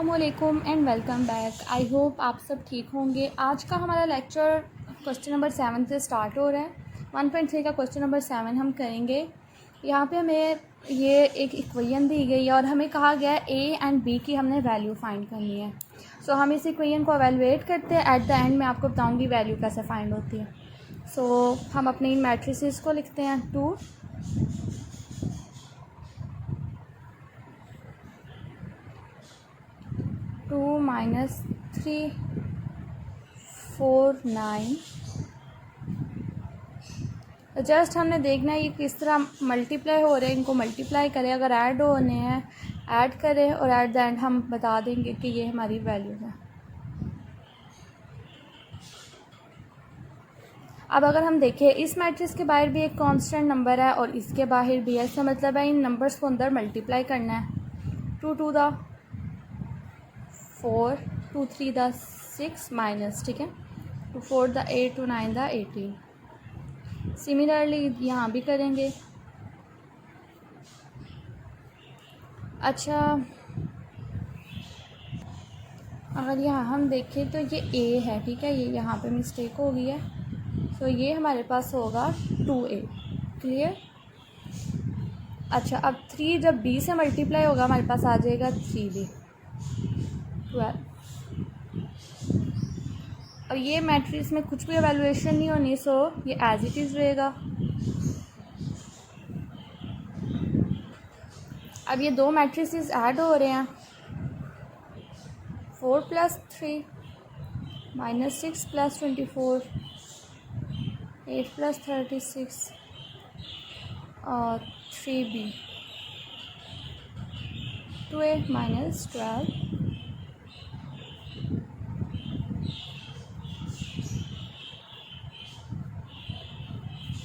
अस्सलामुअलैकुम and welcome back. I hope आप सब ठीक होंगे। आज का हमारा लेक्चर क्वेश्चन नंबर 7 से स्टार्ट हो रहा है। 1.3 का क्वेश्चन नंबर 7 हम करेंगे। यहाँ पे हमें ये एक इक्वेशन दी गई है और हमें कहा गया है ए एंड बी की हमने वैल्यू फाइंड करनी है। सो हम इस इक्वेशन को एवेलुएट करते हैं। एट द एंड मैं आपको बताऊँगी वैल्यू कैसे फाइंड होती है। सो हम अपने इन मैट्रिसेस को लिखते हैं 2 -3 4 9। जस्ट हमने देखना है ये किस तरह मल्टीप्लाई हो रहे हैं, इनको मल्टीप्लाई करें, अगर ऐड होने हैं ऐड करें और एट द एंड हम बता देंगे कि ये हमारी वैल्यू है। अब अगर हम देखें इस मैट्रिक्स के बाहर भी एक कांस्टेंट नंबर है और इसके बाहर भी है, इसका मतलब है इन नंबर्स को अंदर मल्टीप्लाई करना है। 2 2 द 4, 2 3 द 6 माइनस, ठीक है, 2 4 द 8, 2 9 द 18। सिमिलरली यहाँ भी करेंगे। अच्छा, अगर यहाँ हम देखें तो ये ए है, ठीक है, ये यहाँ पे मिस्टेक हो गई है। तो ये हमारे पास होगा 2a। क्लियर। अच्छा, अब 3 जब b से मल्टीप्लाई होगा हमारे पास आ जाएगा 3b 12। और ये मैट्रिक्स में कुछ भी एवेलुएशन नहीं होनी, सो ये एज इट इज़ रहेगा। अब ये दो मैट्रिसेस ऐड हो रहे हैं। 4 + 3 -6 + 24 8 + 36 और 3b 2a - 12।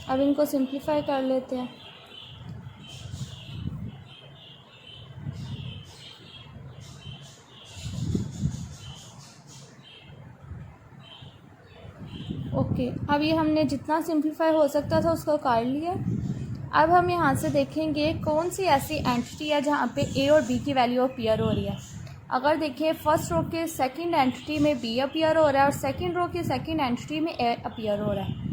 अब इनको सिंप्लीफाई कर लेते हैं। ओके, अब ये हमने जितना सिंप्लीफाई हो सकता था उसको कर लिया। अब हम यहाँ से देखेंगे कौन सी ऐसी एंटिटी है जहाँ पे ए और बी की वैल्यू अपीयर हो रही है। अगर देखिए फर्स्ट रो के सेकंड एंटिटी में बी अपीयर हो रहा है और सेकंड रो के सेकंड एंटिटी में ए अपीयर हो रहा है।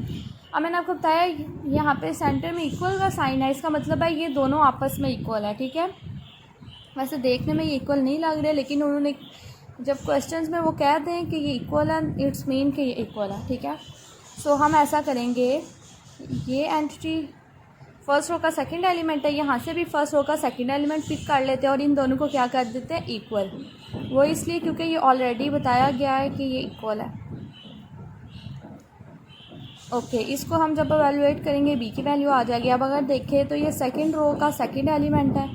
अब मैंने आपको बताया यहाँ पे सेंटर में इक्वल का साइन है, इसका मतलब है ये दोनों आपस में इक्वल है, ठीक है। वैसे देखने में ये इक्वल नहीं लग रहे, लेकिन उन्होंने जब क्वेश्चंस में वो कहते हैं कि ये इक्वल है, इट्स मीन कि ये इक्वल है, ठीक है। सो हम ऐसा करेंगे, ये एंटिटी फर्स्ट रो का सेकंड एलिमेंट है, यहाँ से भी फर्स्ट रो का सेकंड एलिमेंट पिक कर लेते हैं और इन दोनों को क्या कर देते हैं, इक्वल। वो इसलिए क्योंकि ये ऑलरेडी बताया गया है कि ये इक्वल है। ओके, इसको हम जब एवेलुएट करेंगे बी की वैल्यू आ जाएगी। अब अगर देखें तो ये सेकंड रो का सेकंड एलिमेंट है,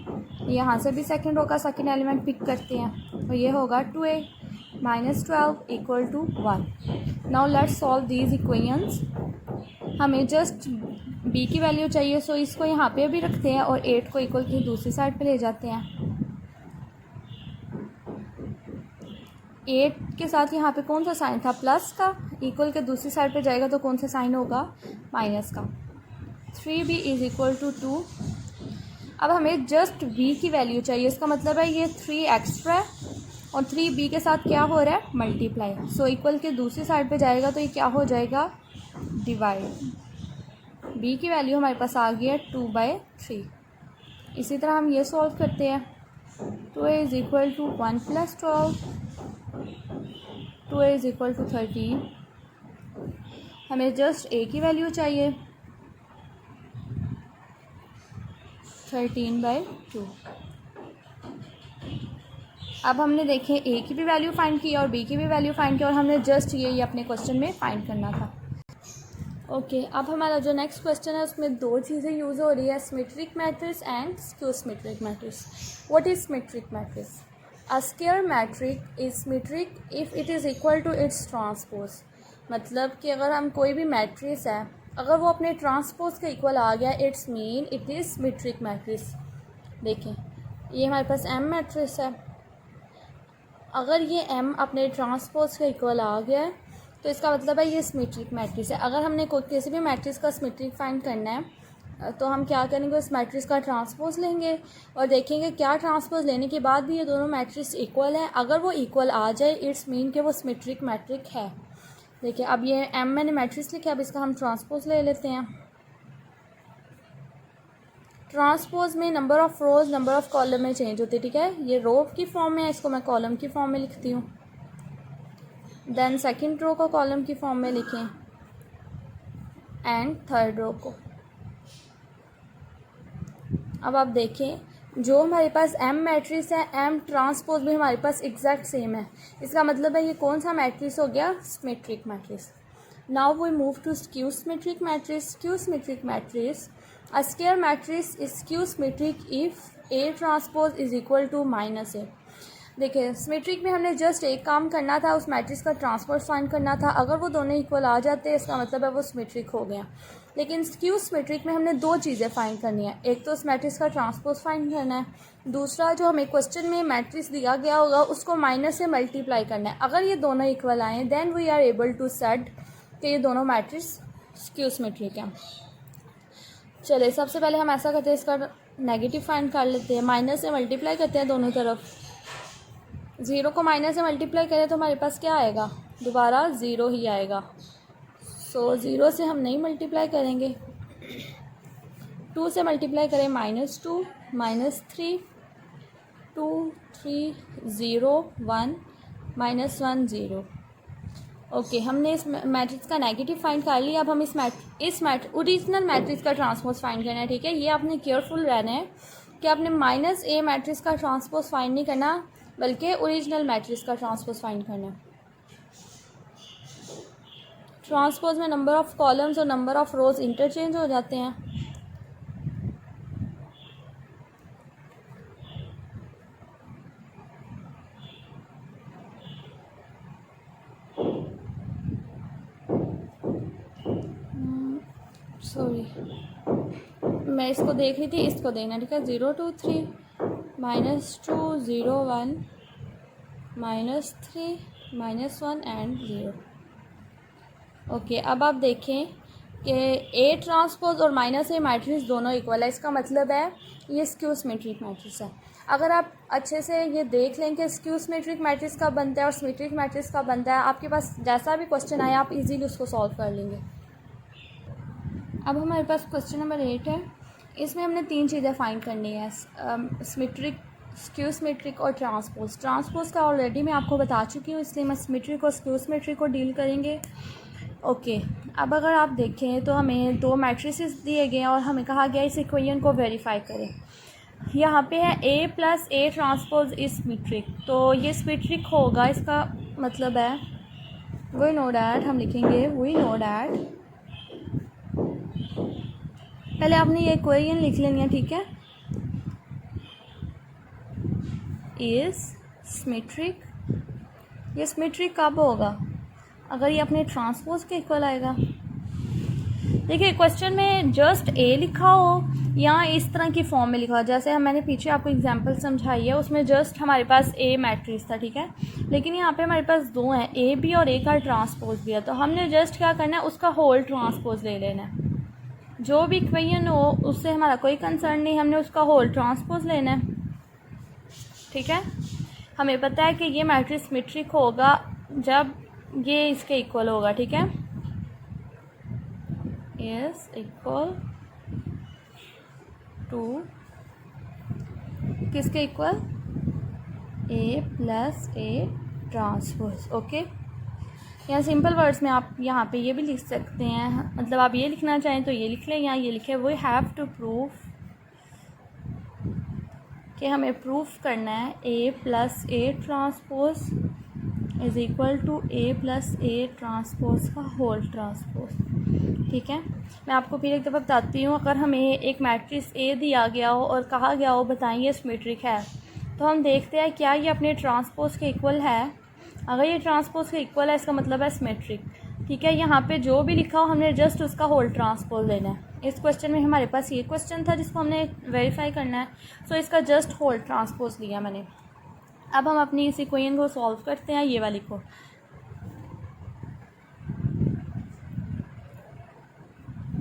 यहाँ से भी सेकंड रो का सेकंड एलिमेंट पिक करते हैं, तो ये होगा 2a - 12 = 1। Now let's solve these equations. हमें जस्ट b की वैल्यू चाहिए, सो इसको यहाँ पे भी रखते हैं और 8 को इक्वल की दूसरी साइड पे ले जाते हैं। 8 के साथ यहाँ पे कौन सा साइन था, प्लस का, इक्वल के दूसरी साइड पे जाएगा तो कौन सा साइन होगा, माइनस का। 3b = 2। अब हमें जस्ट b की वैल्यू चाहिए, इसका मतलब है ये 3 एक्स्ट्रा है और 3b के साथ क्या हो रहा है, मल्टीप्लाई। सो इक्वल के दूसरी साइड पे जाएगा तो ये क्या हो जाएगा, डिवाइड। b की वैल्यू हमारे पास आ गई है 2/3। इसी तरह हम ये सॉल्व करते हैं। 2a = 1 + 12, 2a = 13। हमें जस्ट a की वैल्यू चाहिए 13/2। अब हमने देखें a की भी वैल्यू फाइंड की और b की भी वैल्यू फाइंड की और हमने जस्ट ये अपने क्वेश्चन में फाइंड करना था। ओके, अब हमारा जो नेक्स्ट क्वेश्चन है उसमें दो चीज़ें यूज़ हो रही है, symmetric matrix and skew symmetric matrix. What is symmetric matrix? A square matrix is symmetric if it is equal to its transpose. मतलब कि अगर हम कोई भी मैट्रिक्स है, अगर वो अपने ट्रांसपोज के इक्वल आ गया, it's mean it is symmetric matrix. देखें, ये हमारे पास m मैट्रिक्स है, अगर ये m अपने ट्रांसपोज के इक्वल आ गया है तो इसका मतलब है ये सिमेट्रिक मैट्रिक्स है। अगर हमने कोई किसी भी मैट्रिक्स का सिमेट्रिक फाइंड करना है तो हम क्या करेंगे, उस मैट्रिक्स का ट्रांसपोज लेंगे और देखेंगे क्या ट्रांसपोज लेने के बाद भी ये दोनों मैट्रिक्स इक्वल है। अगर वो इक्वल आ जाए इट्स मीन कि वो सिमेट्रिक मैट्रिक है। देखिए अब ये एम मैंने मैट्रिक्स लिखा, अब इसका हम ट्रांसपोज ले लेते हैं। ट्रांसपोज में number of rows number of column में चेंज होती है, ठीक है। ये रो की फॉर्म में है, इसको मैं कॉलम की फॉर्म में लिखती हूँ। देन सेकंड रो को कॉलम की फॉर्म में लिखें एंड थर्ड रो को। अब आप देखें जो हमारे पास एम मैट्रिक्स है, एम ट्रांसपोज भी हमारे पास एग्जैक्ट सेम है। इसका मतलब है ये कौन सा मैट्रिक्स हो गया, symmetric matrix. Now we move to skew symmetric matrix. Skew symmetric matrix, a square matrix is skew symmetric if A transpose is equal to minus A. देखिए सिमेट्रिक में हमने जस्ट एक काम करना था, उस मैट्रिक्स का ट्रांसपोज फाइंड करना था। अगर वो दोनों इक्वल आ जाते हैं इसका मतलब है वो सिमेट्रिक हो गया। लेकिन स्क्यू सिमेट्रिक में हमने दो चीज़ें फाइंड करनी है, एक तो उस मैट्रिक्स का ट्रांसपोज फाइंड करना है, दूसरा जो हमें क्वेश्चन में मैट्रिक्स दिया गया होगा उसको माइनस से मल्टीप्लाई करना है। अगर ये दोनों इक्वल आए then we are able to set कि ये दोनों मैट्रिक्स स्क्यू सिमेट्रिक हैं। चलिए सबसे पहले हम ऐसा करते हैं, इसका नेगेटिव फाइंड कर लेते हैं। माइनस से मल्टीप्लाई करते हैं दोनों तरफ। ज़ीरो को माइनस से मल्टीप्लाई करें तो हमारे पास क्या आएगा, दोबारा ज़ीरो ही आएगा। सो ज़ीरो से हम नहीं मल्टीप्लाई करेंगे। टू से मल्टीप्लाई करें -2 -3 2 3 0 1 -1 0। ओके हमने इस मैट्रिक्स का नेगेटिव फाइंड कर लिया। अब हम इस ओरिजिनल मैट्रिक्स का ट्रांसपोज फाइंड करना है, ठीक है। ये आपने केयरफुल रहना है कि आपने माइनस ए मैट्रिक्स का ट्रांसपोज फाइंड नहीं करना बल्कि ओरिजिनल मैट्रिक्स का ट्रांसपोज फाइंड करना है। ट्रांसपोज में नंबर ऑफ़ कॉलम्स और नंबर ऑफ़ रोज़ इंटरचेंज हो जाते हैं। सॉरी मैं इसको देख रही थी, इसको देखना, ठीक है। 0 2 3 -2 0 1 -3 -1 एंड 0। ओके अब आप देखें कि ए ट्रांसपोज और माइनस ए मैट्रिक्स दोनों इक्वल है। इसका मतलब है ये स्क्यू सिमेट्रिक मैट्रिक्स है। अगर आप अच्छे से ये देख लें कि स्क्यू सिमेट्रिक मैट्रिक्स का बनता है और सिमेट्रिक मैट्रिक्स का बनता है, आपके पास जैसा भी क्वेश्चन आए आप इजीली उसको सॉल्व कर लेंगे। अब हमारे पास क्वेश्चन नंबर 8 है। इसमें हमने तीन चीज़ें फाइंड करनी है, सिमेट्रिक, स्क्यू सिमेट्रिक और ट्रांसपोज। ट्रांसपोज का ऑलरेडी मैं आपको बता चुकी हूँ, इसलिए मैं सिमेट्रिक और स्क्यू सिमेट्रिक को डील करेंगे। ओके अब अगर आप देखें तो हमें दो मैट्रिसेस दिए गए हैं और हमें कहा गया इस इक्वेशन को वेरीफाई करें। यहाँ पे है A plus A transpose is symmetric, तो ये सिमेट्रिक होगा। इसका मतलब है वी नो डैट, हम लिखेंगे वी नो डैट। पहले आपने ये इक्वेशन लिख लेनी है, ठीक है। इज सिमेट्रिक, ये सिमेट्रिक कब होगा, अगर ये अपने ट्रांसपोज के इक्वल आएगा। देखिए क्वेश्चन में जस्ट ए लिखा हो या इस तरह की फॉर्म में लिखा हो, जैसे मैंने पीछे आपको एग्जांपल समझाई है उसमें जस्ट हमारे पास ए मैट्रिक्स था, ठीक है। लेकिन यहाँ पे हमारे पास दो हैं, ए भी और ए का ट्रांसपोज भी है, तो हमने जस्ट क्या करना है, उसका होल ट्रांसपोज ले लेना है। जो भी इक्वेशन हो उससे हमारा कोई कंसर्न नहीं, हमने उसका होल ट्रांसपोज लेना है, ठीक है। हमें पता है कि ये मैट्रिक्स सिमेट्रिक होगा जब ये इसके इक्वल होगा, ठीक है। इज इक्वल टू किसके equal, A plus A transpose. Okay या सिंपल वर्ड्स में आप यहाँ पे ये भी लिख सकते हैं, मतलब आप ये लिखना चाहें तो ये लिख लें, यहाँ ये लिखे वी हैव टू प्रूव, कि हमें प्रूफ करना है A plus A transpose is equal to A plus A transpose का होल ट्रांसपोज, ठीक है। मैं आपको फिर एक दफ़ा बताती हूँ। अगर हमें एक मैट्रिक्स ए दिया गया हो और कहा गया हो बताइए सिमेट्रिक है, तो हम देखते हैं क्या ये अपने ट्रांसपोज के इक्वल है। अगर ये ट्रांसपोज के इक्वल है इसका मतलब है सिमेट्रिक, ठीक है। यहाँ पे जो भी लिखा हो हमने जस्ट उसका होल ट्रांसपोज लेना है। इस क्वेश्चन में हमारे पास ये क्वेश्चन था जिसको हमने वेरीफाई करना है, सो इसका जस्ट होल ट्रांसपोज लिया मैंने। अब हम अपनी इस इक्वेशन को सॉल्व करते हैं, ये वाली को।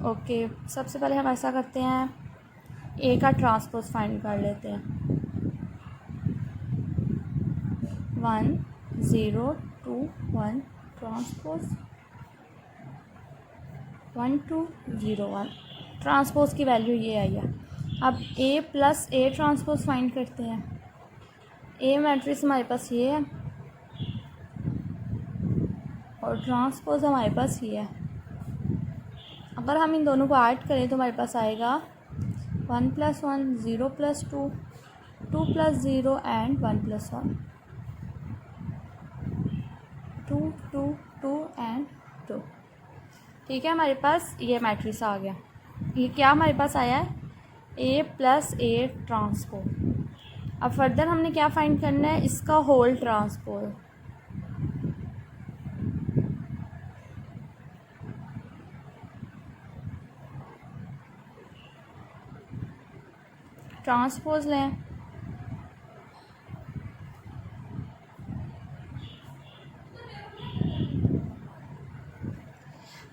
ओके, सबसे पहले हम ऐसा करते हैं, ए का ट्रांसपोज फाइंड कर लेते हैं। 1 0 2 1 ट्रांसपोज 1 2 0 1 ट्रांसपोज की वैल्यू ये आई है। अब ए प्लस ए ट्रांसपोज फाइंड करते हैं। ए मैट्रिक्स हमारे पास ये है और ट्रांसपोज हमारे पास ये है। अगर हम इन दोनों को ऐड करें तो हमारे पास आएगा 1 + 1 0 + 2 2 + 0 एंड 1 + 1 2 2 2 एंड 2। ठीक है, हमारे पास ये मैट्रिक्स आ गया। ये क्या हमारे पास आया है, ए प्लस ए ट्रांसपोज। अब फर्दर हमने क्या फाइंड करना है, इसका होल ट्रांसपोज। ट्रांसपोज लें,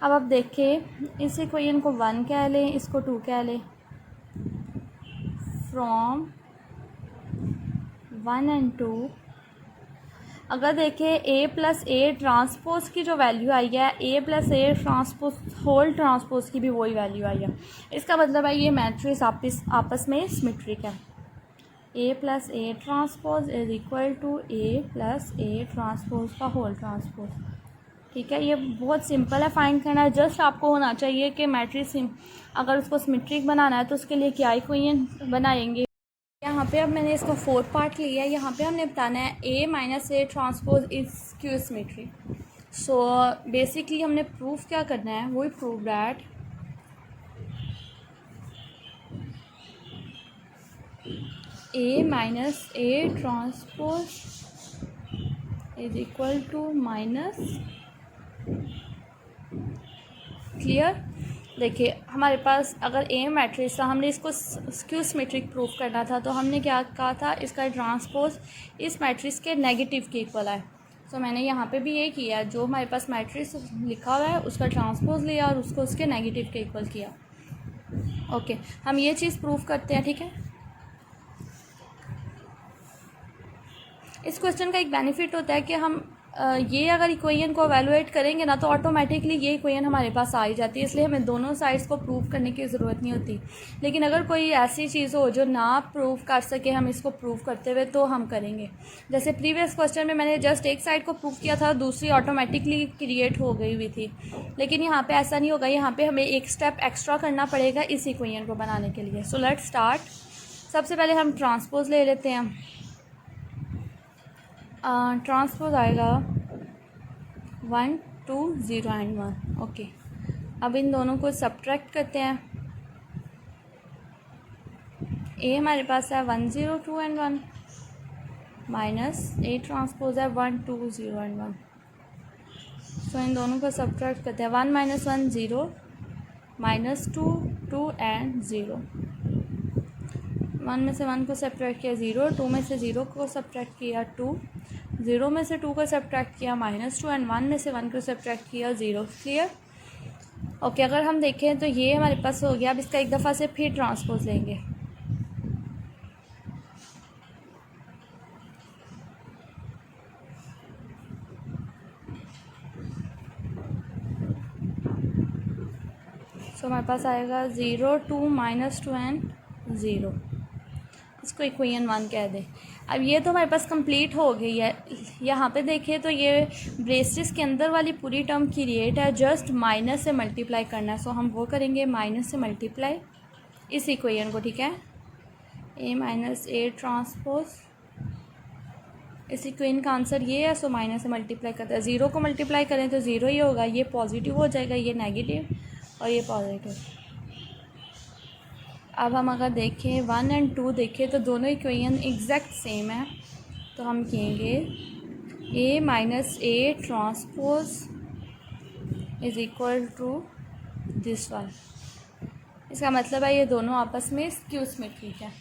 अब आप देखिए इस इक्वेशन को 1 कह लें, इसको 2 कह लें। फ्रॉम 1 and 2 अगर देखें ए प्लस ए ट्रांसपोज की जो वैल्यू आई है, A plus A transpose whole transpose की भी वही वैल्यू आई है। इसका मतलब है ये मैट्रिक्स आपस में सिमेट्रिक है। A plus A transpose is equal to A plus A transpose का होल ट्रांसपोज। ठीक है, ये बहुत सिंपल है फाइंड करना। जस्ट आपको होना चाहिए कि मैट्रिक्स अगर उसको सिमेट्रिक बनाना है तो उसके लिए क्या इक्वेशन बनाएंगे। यहाँ पे अब मैंने इसको 4 पार्ट लिया है। यहाँ पे हमने बताना है A minus A transpose is skew symmetric. So basically हमने प्रूफ क्या करना है, वही prove that A minus A transpose is equal to minus. Clear. देखिए हमारे पास अगर ए मैट्रिक्स था, हमने इसको स्क्यू सिमेट्रिक प्रूफ करना था, तो हमने क्या कहा था, इसका ट्रांसपोज इस मैट्रिक्स के नेगेटिव के इक्वल है। सो मैंने यहाँ पे भी ये किया, जो हमारे पास मैट्रिक्स लिखा हुआ है उसका ट्रांसपोज लिया और उसको उसके नेगेटिव के इक्वल किया। ओके, हम ये चीज़ प्रूफ करते हैं। ठीक है, इस क्वेश्चन का एक बेनिफिट होता है कि हम ये अगर इक्वेशन को एवेलुएट करेंगे ना तो ऑटोमेटिकली ये इक्वेशन हमारे पास आ ही जाती है, इसलिए हमें दोनों साइड्स को प्रूव करने की ज़रूरत नहीं होती। लेकिन अगर कोई ऐसी चीज़ हो जो ना प्रूव कर सके हम इसको प्रूव करते हुए, तो हम करेंगे। जैसे प्रीवियस क्वेश्चन में मैंने जस्ट एक साइड को प्रूव किया था, दूसरी ऑटोमेटिकली क्रिएट हो गई हुई थी। लेकिन यहाँ पर ऐसा नहीं होगा, यहाँ पर हमें एक स्टेप एक्स्ट्रा करना पड़ेगा इस इक्वेशन को बनाने के लिए। So let's start. सबसे पहले हम ट्रांसपोज ले लेते हैं। ट्रांसपोज आएगा 1 2 0 एंड 1। ओके, अब इन दोनों को सब्ट्रैक्ट करते हैं। ए हमारे पास है 1 0 2 एंड 1 माइनस ए ट्रांसपोज है 1 2 0 एंड 1। सो इन दोनों को सब्ट्रैक्ट करते हैं। 1 - 1 0 माइनस 2 2 एंड 0। 1 में से 1 को सब्ट्रैक्ट किया 0, 2 में से 0 को सब्ट्रैक्ट किया 2, 0 में से 2 को सब्ट्रैक्ट किया -2 एंड 1 में से 1 को सब्ट्रैक्ट किया 0। क्लियर। ओके, अगर हम देखें तो ये हमारे पास हो गया। अब इसका एक दफ़ा से फिर ट्रांसपोज लेंगे। सो हमारे पास आएगा 0 2 -2 एंड 0। इसको इक्वेशन 1 कह दें। अब ये तो हमारे पास कंप्लीट हो गई है। यहाँ पे देखिए तो ये ब्रेसेस के अंदर वाली पूरी टर्म क्रिएट है, जस्ट माइनस से मल्टीप्लाई करना है। सो हम वो करेंगे माइनस से मल्टीप्लाई इस इक्वेशन को। ठीक है, ए माइनस ए ट्रांसपोज, इस इक्वेशन का आंसर ये है। सो माइनस से मल्टीप्लाई करते हैं, 0 को मल्टीप्लाई करें तो 0 ही होगा, ये पॉजिटिव हो जाएगा, ये नेगेटिव और ये पॉजिटिव। अब हम अगर देखें 1 एंड 2 देखें तो दोनों इक्वेशन एग्जैक्ट सेम है। तो हम कहेंगे A minus A transpose is equal to this one. इसका मतलब है ये दोनों आपस में स्क्यू सिमेट्रिक है।